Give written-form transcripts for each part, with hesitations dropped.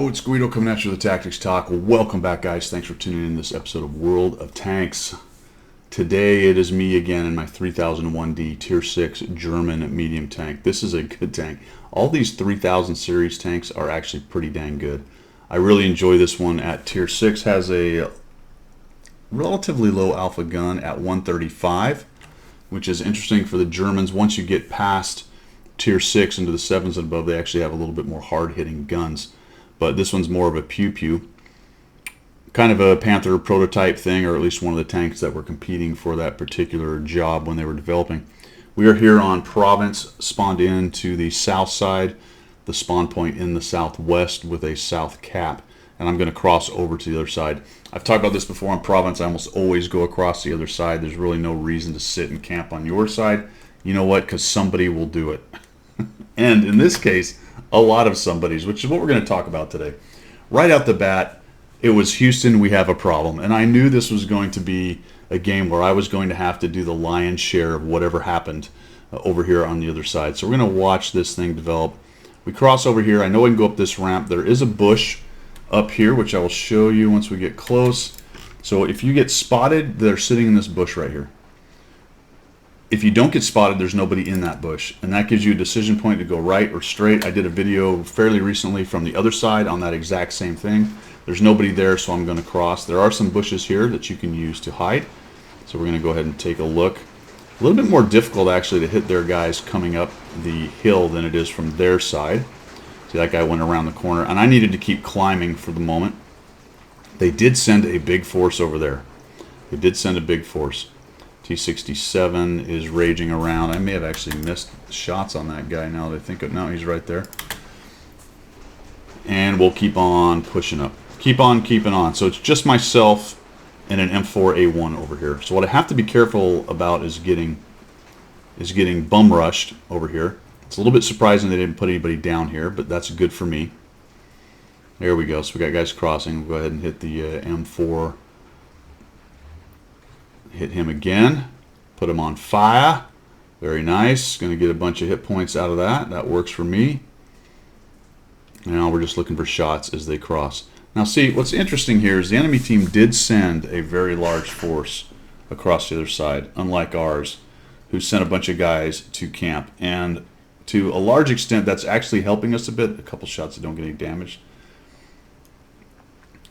Yo, it's Guido coming at you with the Tactics Talk. Welcome back, guys. Thanks for tuning in this episode of World of Tanks. Today it is me again in my 3001D Tier 6 German medium tank. This is a good tank. All these 3000 series tanks are actually pretty dang good. I really enjoy this one at Tier 6. Has a relatively low alpha gun at 135, which is interesting for the Germans. Once you get past Tier 6 into the 7s and above, they actually have a little bit more hard-hitting guns. But this one's more of a pew-pew. Kind of a Panther prototype thing, or at least one of the tanks that were competing for that particular job when they were developing. We are here on Province, spawned in to the south side, the spawn point in the southwest with a south cap. And I'm going to cross over to the other side. I've talked about this before on Province. I almost always go across the other side. There's really no reason to sit and camp on your side. You know what? Because somebody will do it. And in this case, a lot of somebodies, which is what we're going to talk about today. Right out the bat, it was Houston, we have a problem. And I knew this was going to be a game where I was going to have to do the lion's share of whatever happened over here on the other side. So we're going to watch this thing develop. We cross over here. I know I can go up this ramp. There is a bush up here, which I will show you once we get close. So if you get spotted, they're sitting in this bush right here. If you don't get spotted, there's nobody in that bush, and that gives you a decision point to go right or straight. I did a video fairly recently from the other side on that exact same thing. There's nobody there, so I'm going to cross. There are some bushes here that you can use to hide, so we're going to go ahead and take a look. A little bit more difficult actually to hit their guys coming up the hill than it is from their side. See, that guy went around the corner, and I needed to keep climbing for the moment. They did send a big force over there. They did send a big force. T-67 is raging around. I may have actually missed shots on that guy now that I think of. No, he's right there. And we'll keep on pushing up. Keep on keeping on. So it's just myself and an M4A1 over here. So what I have to be careful about is getting bum rushed over here. It's a little bit surprising they didn't put anybody down here, but that's good for me. There we go. So we got guys crossing. We'll go ahead and hit the M4. Hit him again. Put him on fire. Very nice. Going to get a bunch of hit points out of that. That works for me. Now we're just looking for shots as they cross. Now see, what's interesting here is the enemy team did send a very large force across the other side, unlike ours, who sent a bunch of guys to camp. And to a large extent, that's actually helping us a bit. A couple shots that don't get any damage,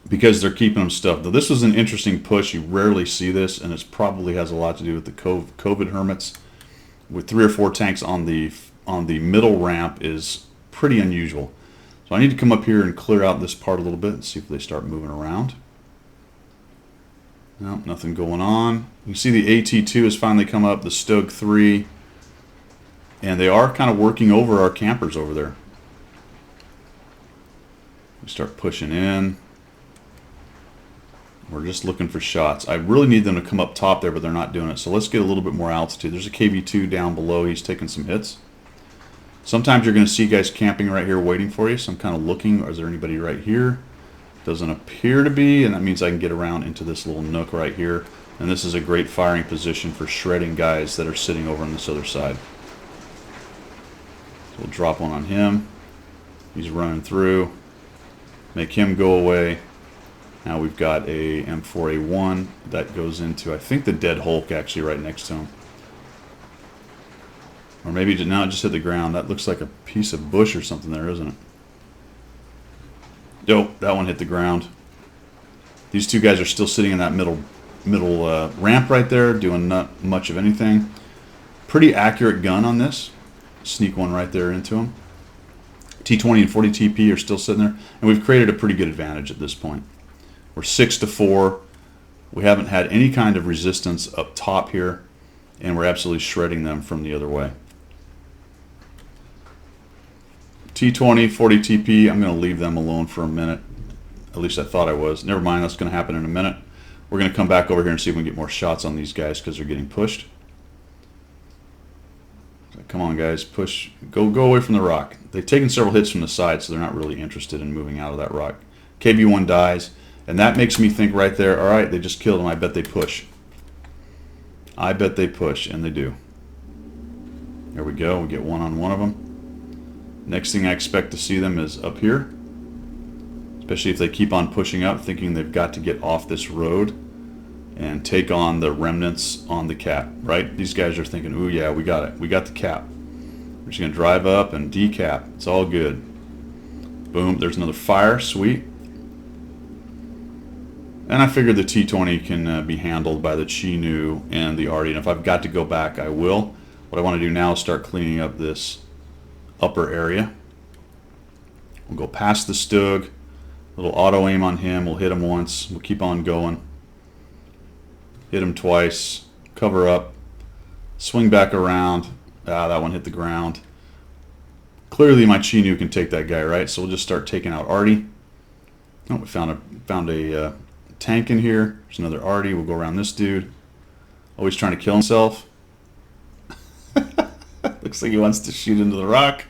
because they're keeping them stuffed. Now, this was an interesting push. You rarely see this, and it probably has a lot to do with the COVID hermits. With 3 or 4 tanks on the middle ramp is pretty unusual. So I need to come up here and clear out this part a little bit and see if they start moving around. No, nothing going on. You see the AT-2 has finally come up, the Stoke 3, and they are kind of working over our campers over there. We start pushing in. We're just looking for shots. I really need them to come up top there, but they're not doing it. So let's get a little bit more altitude. There's a KV-2 down below. He's taking some hits. Sometimes you're going to see guys camping right here waiting for you. So I'm kind of looking. Is there anybody right here? Doesn't appear to be, and that means I can get around into this little nook right here. And this is a great firing position for shredding guys that are sitting over on this other side. So we'll drop one on him. He's running through. Make him go away. Now we've got a M4A1 that goes into, I think, the dead Hulk actually right next to him. Or maybe now it just hit the ground. That looks like a piece of bush or something there, isn't it? Nope, that one hit the ground. These two guys are still sitting in that middle ramp right there, doing not much of anything. Pretty accurate gun on this. Sneak one right there into him. T20 and 40 TP are still sitting there. And we've created a pretty good advantage at this point. We're 6-4. We haven't had any kind of resistance up top here, and we're absolutely shredding them from the other way. T20, 40 TP, I'm going to leave them alone for a minute. At least I thought I was. Never mind, that's going to happen in a minute. We're going to come back over here and see if we can get more shots on these guys because they're getting pushed. Come on, guys, push. Go away from the rock. They've taken several hits from the side, so they're not really interested in moving out of that rock. KV-1 dies. And that makes me think right there, all right, they just killed him. I bet they push. I bet they push, and they do. There we go. We get one on one of them. Next thing I expect to see them is up here. especially if they keep on pushing up, thinking they've got to get off this road and take on the remnants on the cap, right? These guys are thinking, ooh, yeah, we got it. We got the cap. We're just going to drive up and decap. It's all good. Boom, there's another fire. Sweet. And I figured the T-20 can be handled by the Chinook and the Arty. And if I've got to go back, I will. What I want to do now is start cleaning up this upper area. We'll go past the Stug. Little auto aim on him. We'll hit him once. We'll keep on going. Hit him twice. Cover up. Swing back around. Ah, that one hit the ground. Clearly my Chinook can take that guy, right? So we'll just start taking out Arty. Oh, we found a tank in here. There's another Arty. We'll go around this dude. Always trying to kill himself. Looks like he wants to shoot into the rock.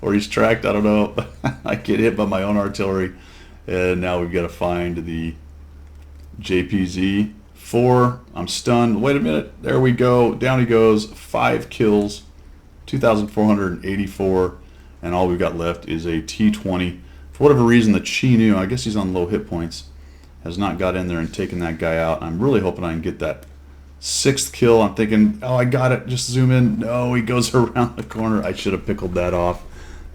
Or he's tracked, I don't know. I get hit by my own artillery. And now we've got to find the JPZ-4. I'm stunned. Wait a minute. There we go. Down he goes. 5 kills. 2,484. And all we've got left is a T-20. For whatever reason, the Chinook, I guess he's on low hit points, has not got in there and taken that guy out. I'm really hoping I can get that 6th kill. I'm thinking, oh, I got it. Just zoom in. No, he goes around the corner. I should have pickled that off.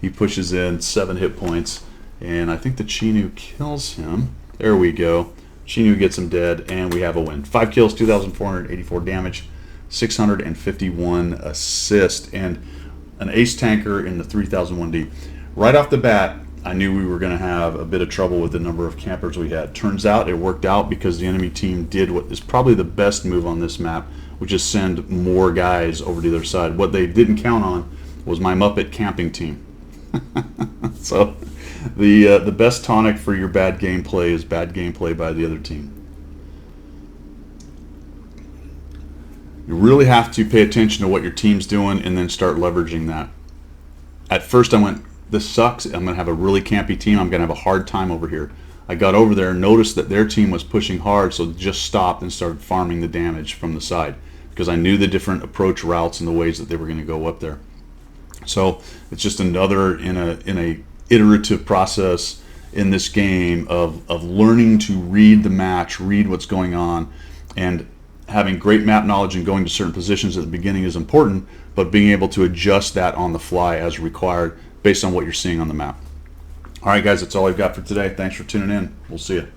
He pushes in 7 hit points, and I think the Chinook kills him. There we go. Chinook gets him dead, and we have a win. 5 kills, 2,484 damage, 651 assist, and an ace tanker in the 3001D. Right off the bat, I knew we were going to have a bit of trouble with the number of campers we had. Turns out it worked out because the enemy team did what is probably the best move on this map, which is send more guys over to the other side. What they didn't count on was my Muppet camping team. So the best tonic for your bad gameplay is bad gameplay by the other team. You really have to pay attention to what your team's doing and then start leveraging that. At first I went, this sucks. I'm going to have a really campy team. I'm going to have a hard time over here. I got over there and noticed that their team was pushing hard, so just stopped and started farming the damage from the side because I knew the different approach routes and the ways that they were going to go up there. So it's just another in a iterative process in this game of learning to read the match, read what's going on, and having great map knowledge and going to certain positions at the beginning is important, but being able to adjust that on the fly as required based on what you're seeing on the map. All right, guys, that's all I've got for today. Thanks for tuning in. We'll see you.